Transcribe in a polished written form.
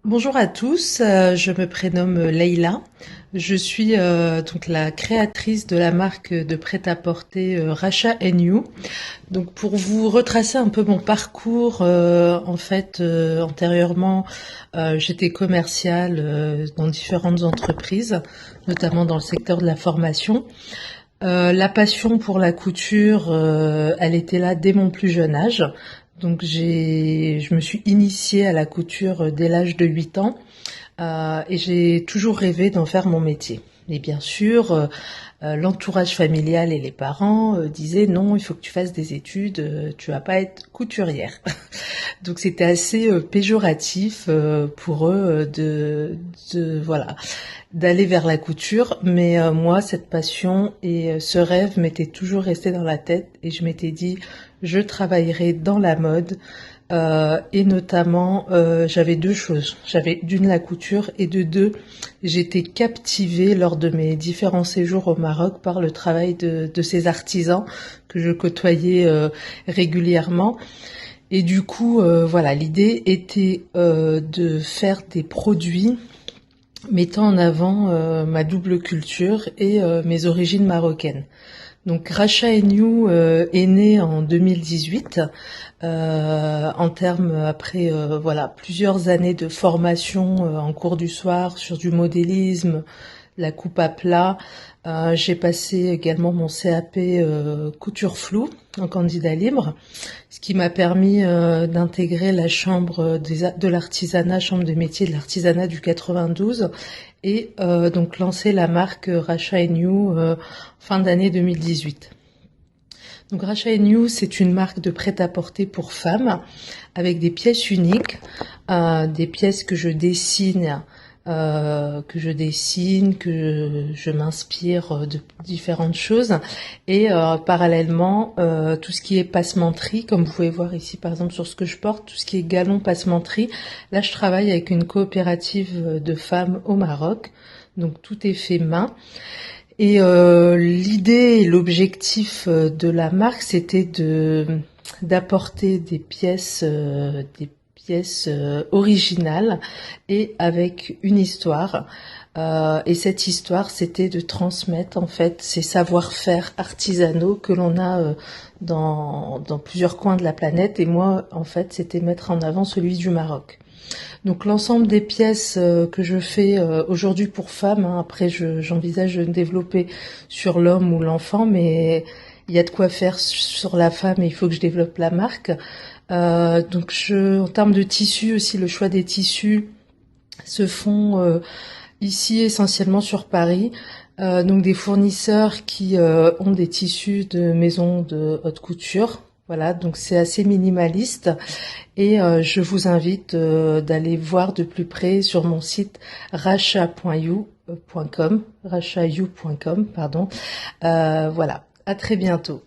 Bonjour à tous, je me prénomme Leïla. Je suis donc la créatrice de la marque de prêt-à-porter Racha You. Donc pour vous retracer un peu mon parcours, antérieurement, j'étais commerciale dans différentes entreprises, notamment dans le secteur de la formation. La passion pour la couture, elle était là dès mon plus jeune âge. Donc je me suis initiée à la couture dès l'âge de 8 ans et j'ai toujours rêvé d'en faire mon métier. Et bien sûr, l'entourage familial et les parents disaient non, il faut que tu fasses des études, tu vas pas être couturière. Donc c'était assez péjoratif pour eux voilà d'aller vers la couture, mais moi cette passion et ce rêve m'étaient toujours restés dans la tête et je m'étais dit je travaillerai dans la mode. Et notamment, j'avais deux choses. J'avais d'une la couture et de deux, j'étais captivée lors de mes différents séjours au Maroc par le travail de ces artisans que je côtoyais régulièrement. Et du coup, voilà, l'idée était de faire des produits mettant en avant ma double culture et mes origines marocaines. Donc Racha You est né en 2018 en termes après voilà plusieurs années de formation en cours du soir sur du modélisme, la coupe à plat. J'ai passé également mon CAP couture floue en candidat libre, ce qui m'a permis d'intégrer la chambre de l'artisanat, chambre de métier de l'artisanat du 92 et donc lancer la marque Racha You fin d'année 2018. Donc Racha You, c'est une marque de prêt-à-porter pour femmes avec des pièces uniques, des pièces que je dessine, que je m'inspire de différentes choses et parallèlement tout ce qui est passementerie, comme vous pouvez voir ici par exemple sur ce que je porte, tout ce qui est galon passementerie. Là, je travaille avec une coopérative de femmes au Maroc, donc tout est fait main. Et l'idée et l'objectif de la marque, c'était d'apporter des pièces originales et avec une histoire. Et cette histoire, c'était de transmettre en fait ces savoir-faire artisanaux que l'on a dans plusieurs coins de la planète. Et moi, en fait, c'était mettre en avant celui du Maroc. Donc l'ensemble des pièces que je fais aujourd'hui pour femmes, hein, après j'envisage de me développer sur l'homme ou l'enfant, mais il y a de quoi faire sur la femme et il faut que je développe la marque. En termes de tissus aussi, le choix des tissus se font ici essentiellement sur Paris. Donc des fournisseurs qui ont des tissus de maisons de haute couture. Voilà, donc c'est assez minimaliste et je vous invite d'aller voir de plus près sur mon site racha.you.com, pardon. Voilà, à très bientôt.